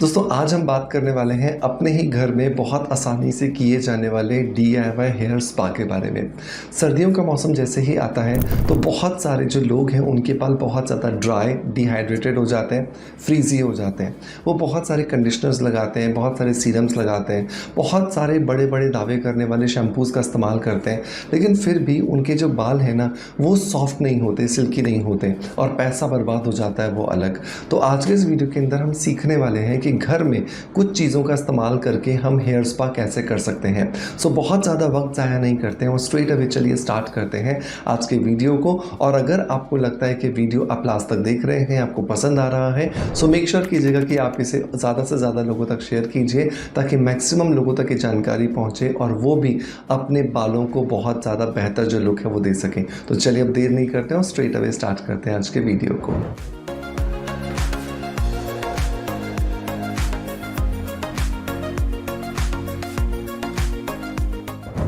दोस्तों आज हम बात करने वाले हैं अपने ही घर में बहुत आसानी से किए जाने वाले DIY हेयर स्पा के बारे में। सर्दियों का मौसम जैसे ही आता है तो बहुत सारे जो लोग हैं उनके बाल बहुत ज़्यादा ड्राई, डिहाइड्रेटेड हो जाते हैं, फ्रीजी हो जाते हैं। वो बहुत सारे कंडीशनर्स लगाते हैं, बहुत सारे सीरम्स लगाते हैं, बहुत सारे बड़े बड़े दावे करने वाले शैम्पूज़ का इस्तेमाल करते हैं, लेकिन फिर भी उनके जो बाल हैं ना वो सॉफ्ट नहीं होते, सिल्की नहीं होते और पैसा बर्बाद हो जाता है वो अलग। तो आज के इस वीडियो के अंदर हम सीखने वाले हैं कि घर में कुछ चीज़ों का इस्तेमाल करके हम हेयर स्पा कैसे कर सकते हैं। सो बहुत ज़्यादा वक्त ज़ाया नहीं करते हैं और स्ट्रेट अवे चलिए स्टार्ट करते हैं आज के वीडियो को। और अगर आपको लगता है कि वीडियो आप लास्ट तक देख रहे हैं, आपको पसंद आ रहा है, सो मेक श्योर कीजिएगा कि आप इसे ज़्यादा से ज़्यादा लोगों तक शेयर कीजिए ताकि मैक्सिमम लोगों तक ये जानकारी पहुँचे और वो भी अपने बालों को बहुत ज़्यादा बेहतर जो लुक है वो दे सकें। तो चलिए अब देर नहीं करते हैं और स्ट्रेट अवे स्टार्ट करते हैं आज के वीडियो को।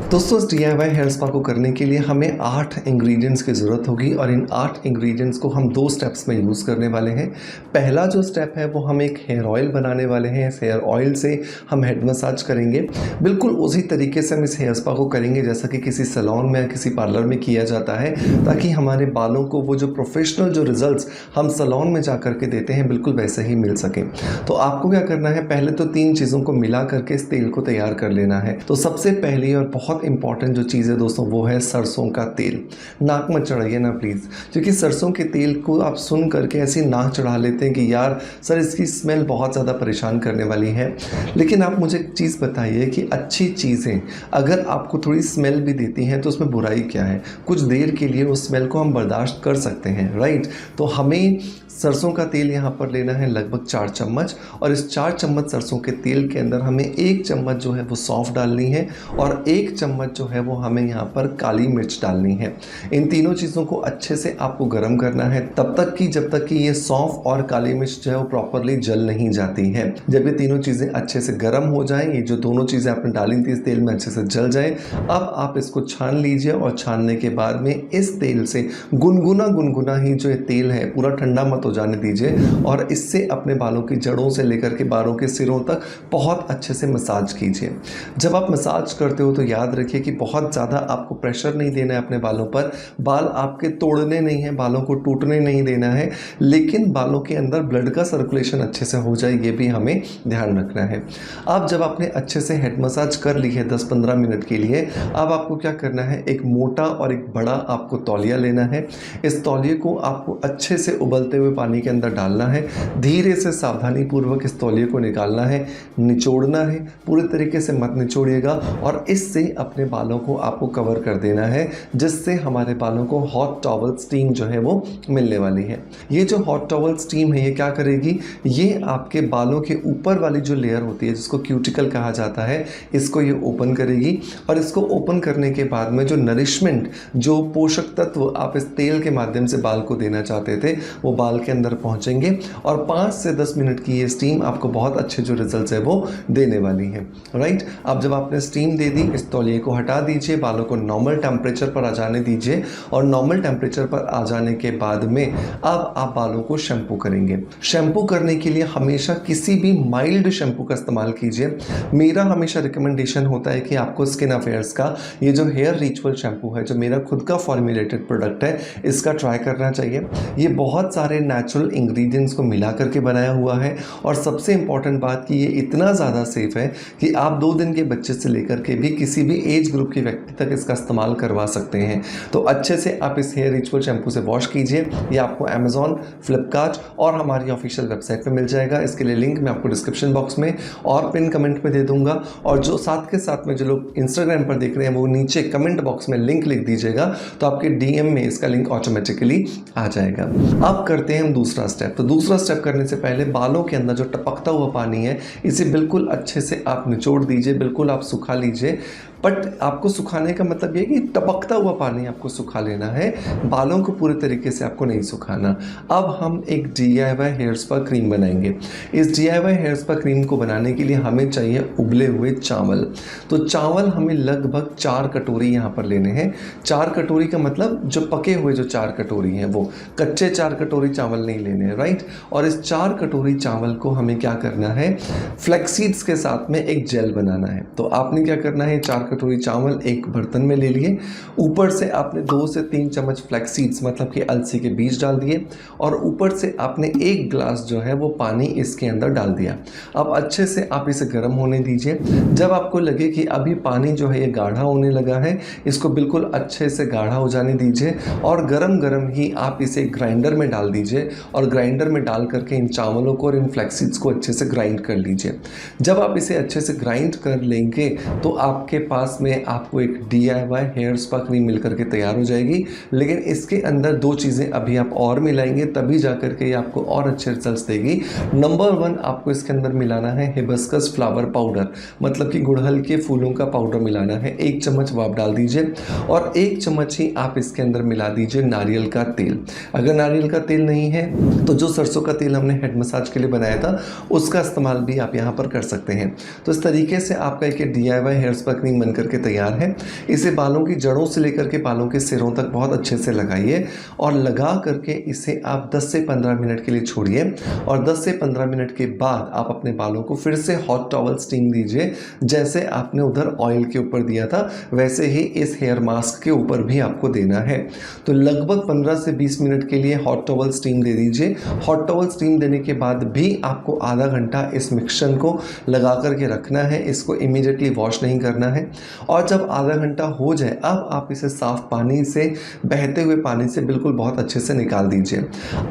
दोस्तों इस DIY हेयर स्पा को करने के लिए हमें 8 इंग्रेडिएंट्स की ज़रूरत होगी और इन 8 इंग्रेडिएंट्स को हम 2 स्टेप्स में यूज़ करने वाले हैं। पहला जो स्टेप है वो हम एक हेयर ऑयल बनाने वाले हैं। इस हेयर ऑयल से हम हेड मसाज करेंगे। बिल्कुल उसी तरीके से हम इस हेयर स्पा को करेंगे जैसा कि किसी सैलून में या किसी पार्लर में किया जाता है, ताकि हमारे बालों को वो जो प्रोफेशनल जो रिजल्ट्स हम सैलून में जा करके देते हैं बिल्कुल वैसे ही मिल सकें। तो आपको क्या करना है, पहले तो 3 चीज़ों को मिला करके इस तेल को तैयार कर लेना है। तो सबसे पहली और बहुत इंपॉर्टेंट जो चीज़ है दोस्तों वो है सरसों का तेल। नाक मत चढ़ाइए ना प्लीज़, क्योंकि सरसों के तेल को आप सुन करके ऐसी नाक चढ़ा लेते हैं कि यार सर इसकी स्मेल बहुत ज़्यादा परेशान करने वाली है। लेकिन आप मुझे एक चीज़ बताइए कि अच्छी चीज़ें अगर आपको थोड़ी स्मेल भी देती हैं तो उसमें बुराई क्या है। कुछ देर के लिए उस स्मेल को हम बर्दाश्त कर सकते हैं, राइट। तो हमें सरसों का तेल यहाँ पर लेना है लगभग 4 चम्मच और इस 4 चम्मच सरसों के तेल के अंदर हमें 1 चम्मच जो है वो सौंफ डालनी है और 1 चम्मच जो है वो हमें यहाँ पर काली मिर्च डालनी है। इन तीनों चीज़ों को अच्छे से आपको गर्म करना है तब तक कि जब तक कि ये सौंफ और काली मिर्च जो है वो प्रॉपरली जल नहीं जाती है। जब ये तीनों चीज़ें अच्छे से गर्म हो जाएं, ये जो दोनों चीज़ें आपने डाली थी इस तेल में अच्छे से जल जाए, अब आप इसको छान लीजिए और छानने के बाद में इस तेल से गुनगुना ही जो ये तेल है पूरा ठंडा मत हो जाने दीजिए और इससे अपने बालों की जड़ों से लेकर के बालों के सिरों तक बहुत अच्छे से मसाज कीजिए। जब आप मसाज करते हो तो याद रखिए कि बहुत ज़्यादा आपको प्रेशर नहीं देना है अपने बालों पर। बाल आपके तोड़ने नहीं है, बालों को टूटने नहीं देना है, लेकिन बालों के अंदर ब्लड का सर्कुलेशन अच्छे से हो जाए ये भी हमें ध्यान रखना है। अब जब आपने अच्छे से हेड मसाज कर ली है 10-15 मिनट के लिए, अब आपको क्या करना है, एक मोटा और एक बड़ा आपको तौलिया लेना है। इस तौलिए को आपको अच्छे से उबलते हुए पानी के अंदर डालना है। धीरे से सावधानी पूर्वक इस तौलिए को निकालना है, निचोड़ना है, पूरे तरीके से मत निचोड़िएगा और इससे अपने बालों को आपको कवर कर देना है, जिससे हमारे बालों को हॉट टॉवल स्टीम जो है वो मिलने वाली है। ये जो हॉट टॉवल स्टीम है ये क्या करेगी, ये आपके बालों के ऊपर वाली जो लेयर होती है जिसको क्यूटिकल कहा जाता है, इसको ये ओपन करेगी और इसको ओपन करने के बाद में जो नरिशमेंट, जो पोषक तत्व आप इस तेल के माध्यम से बाल को देना चाहते थे वो बाल के अंदर पहुंचेंगे और 5 से 10 मिनट की ये स्टीम आपको बहुत अच्छे जो रिजल्ट्स है वो देने वाली है, राइट। अब जब आपने स्टीम दे दी, इस तौलिए को हटा दीजिए, बालों को नॉर्मल टेम्परेचर पर आ जाने दीजिए और नॉर्मल टेम्परेचर पर आ जाने के बाद में अब आप बालों को शैम्पू करेंगे। शैम्पू करने के लिए हमेशा किसी भी माइल्ड शैम्पू का इस्तेमाल कीजिए। मेरा हमेशा रिकमेंडेशन होता है कि आपको स्किन अफेयर्स का ये जो हेयर रिचुअल शैम्पू है, जो मेरा खुद का फॉर्मुलेटेड प्रोडक्ट है, इसका ट्राई करना चाहिए। ये बहुत सारे नेचुरल इंग्रेडिएंट्स को मिला करके बनाया हुआ है और सबसे इंपॉर्टेंट बात कि ये इतना ज़्यादा सेफ है कि आप 2 दिन के बच्चे से लेकर के भी किसी भी एज ग्रुप के व्यक्ति तक इसका इस्तेमाल करवा सकते हैं। तो अच्छे से आप इस हेयर रिचुअल शैम्पू से वॉश कीजिए। ये आपको अमेजॉन, फ्लिपकार्ट और हमारी ऑफिशियल वेबसाइट पे मिल जाएगा। इसके लिए लिंक मैं आपको डिस्क्रिप्शन बॉक्स में और पिन कमेंट में दे दूंगा और जो साथ के साथ में जो लोग इंस्टाग्राम पर देख रहे हैं वो नीचे कमेंट बॉक्स में लिंक लिख दीजिएगा तो आपके DM में इसका लिंक ऑटोमेटिकली आ जाएगा। अब करते हैं हम दूसरा स्टेप। तो दूसरा स्टेप करने से पहले बालों के अंदर जो टपकता हुआ पानी है इसे बिल्कुल अच्छे से आप निचोड़ दीजिए, बिल्कुल आप सुखा लीजिए। बट आपको सुखाने का मतलब ये कि टपकता हुआ पानी आपको सुखा लेना है, बालों को पूरे तरीके से आपको नहीं सुखाना। अब हम एक DIY हेयर स्पा क्रीम बनाएंगे। इस DIY हेयर स्पा क्रीम को बनाने के लिए हमें चाहिए उबले हुए चावल। तो चावल हमें लगभग 4 कटोरी यहाँ पर लेने हैं। 4 कटोरी का मतलब जो पके हुए जो 4 कटोरी हैं, वो कच्चे 4 कटोरी चावल नहीं लेने हैं, राइट। और इस 4 कटोरी चावल को हमें क्या करना है, फ्लैक्सीड्स के साथ में एक जेल बनाना है। तो आपने क्या करना है, 4 कटोरी चावल एक बर्तन में ले लिए, ऊपर से आपने 2 से 3 चम्मच फ्लैक्सीड्स मतलब कि अलसी के बीज डाल दिए, और ऊपर से आपने 1 ग्लास जो है वो पानी इसके अंदर डाल दिया। अब अच्छे से आप इसे गर्म होने दीजिए। जब आपको लगे कि अभी पानी जो है ये गाढ़ा होने लगा है, इसको बिल्कुल अच्छे से गाढ़ा हो जाने दीजिए, और गरम गरम ही आप इसे ग्राइंडर में डाल दीजिए, और ग्राइंडर में डाल करके इन चावलों को और इन फ्लैक्सीड्स को अच्छे से ग्राइंड कर लीजिए। जब आप इसे अच्छे से ग्राइंड कर लेंगे तो आपके पास में आपको एक DIY हेयर स्पा क्रीम मिल करके तैयार हो जाएगी। लेकिन इसके अंदर 2 चीज़ें अभी आप और मिलाएंगे, तभी जा करके ये आपको और अच्छे रिजल्ट्स देगी। नंबर 1, आपको इसके अंदर मिलाना है हिबिस्कस फ्लावर पाउडर, मतलब कि गुड़हल के फूलों का पाउडर मिलाना है। 1 चम्मच वो आप डाल दीजिए, और 1 चम्मच ही आप इसके अंदर मिला दीजिए नारियल का तेल। अगर नारियल का तेल नहीं है तो जो सरसों का तेल हमने हेड मसाज के लिए बनाया था उसका इस्तेमाल भी आप यहाँ पर कर सकते हैं। तो इस तरीके से आपका एक DIY हेयर स्पा क्रीम बन करके तैयार है। इसे बालों की जड़ों से लेकर के बालों के सिरों तक बहुत अच्छे से लगाइए, और लगा करके इसे आप 10 से 15 मिनट के लिए छोड़िए, और 10 से 15 मिनट के बाद आप अपने बालों को फिर से हॉट टॉवल स्टीम दीजिए। जैसे आपने उधर ऑयल के ऊपर दिया था वैसे ही इस हेयर मास्क के ऊपर भी आपको देना है। तो लगभग 15 से 20 मिनट के लिए हॉट टॉवल स्टीम दे दीजिए। हॉट टॉवल स्टीम देने के बाद भी आपको आधा घंटा इस मिक्सचर को लगा करके रखना है। इसको इमीडिएटली वॉश नहीं करना है। और जब आधा घंटा हो जाए, अब आप इसे साफ पानी से, बहते हुए पानी से बिल्कुल बहुत अच्छे से निकाल दीजिए।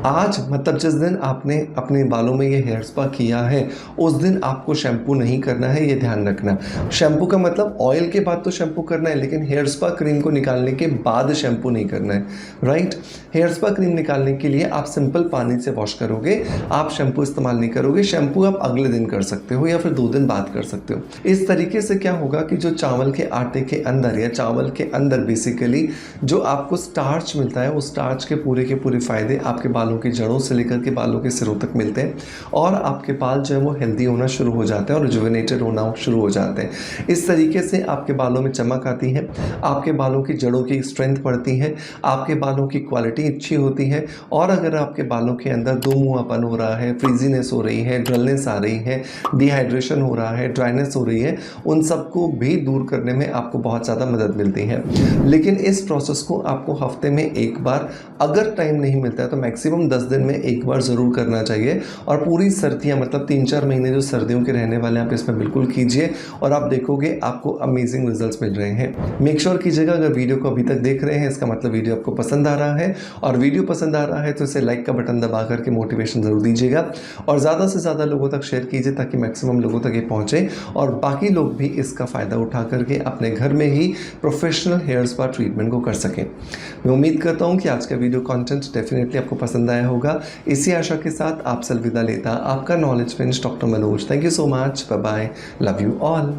आज मतलब जिस दिन आपने अपने बालों में ये हेयर स्पा किया है उस दिन आपको शैम्पू नहीं करना है, ये ध्यान रखना। शैम्पू का मतलब ऑयल के बाद तो शैम्पू करना है, लेकिन हेयर स्पा क्रीम को निकालने के बाद शैम्पू नहीं करना है, राइट। हेयर स्पा क्रीम निकालने के लिए आप सिंपल पानी से वॉश करोगे, आप शैम्पू इस्तेमाल नहीं करोगे। शैम्पू आप अगले दिन कर सकते हो या फिर 2 दिन बाद कर सकते हो। इस तरीके से क्या होगा कि जो चावल के आटे के अंदर या चावल के अंदर बेसिकली जो आपको स्टार्च मिलता है, उस स्टार्च के पूरे फ़ायदे आपके बालों की जड़ों से लेकर के बालों के सिरों तक मिलते हैं, और आपके बाल जो है वो हेल्दी होना शुरू हो जाते हैं और रिजुविनेटेड होना शुरू हो जाते हैं। इस तरीके से आपके बालों में चमक आती है, आपके बालों की जड़ों की स्ट्रेंथ बढ़ती है, आपके बालों की क्वालिटी अच्छी होती है। और अगर आपके बालों के अंदर दोमुहापन हो रहा है, फ्रीजीनेस हो रही है, ड्रलनेस आ रही है, डिहाइड्रेशन हो रहा है, ड्राइनेस हो रही है, उन सबको भी दूर करने में आपको बहुत ज़्यादा मदद मिलती है। लेकिन इस प्रोसेस को आपको हफ्ते में 1 बार, अगर टाइम नहीं मिलता है तो मैक्सिमम 10 दिन में 1 बार ज़रूर करना चाहिए। और पूरी सर्दियाँ मतलब 3-4 महीने जो सर्दियों के रहने वाले हैं आप इसमें बिल्कुल कीजिए, और आप देखोगे आपको अमेजिंग रिजल्ट्स मिल रहे हैं। मेक श्योर कीजिएगा अगर वीडियो को अभी तक देख रहे हैं इसका मतलब वीडियो आपको पसंद आ रहा है, और वीडियो पसंद आ रहा है तो इसे लाइक का बटन दबा करके मोटिवेशन ज़रूर दीजिएगा, और ज़्यादा से ज़्यादा लोगों तक शेयर कीजिए ताकि मैक्सिमम लोगों तक ये पहुँचे, और बाकी लोग भी इसका फ़ायदा उठा करके अपने घर में ही प्रोफेशनल हेयर स्पा ट्रीटमेंट को कर सकें। मैं उम्मीद करता हूँ कि आज का वीडियो कंटेंट डेफिनेटली आपको पसंद आया होगा। इसी आशा के साथ आपसे अलविदा लेता आपका knowledge friends doctor Manoj. Thank you so much, bye bye, love you all.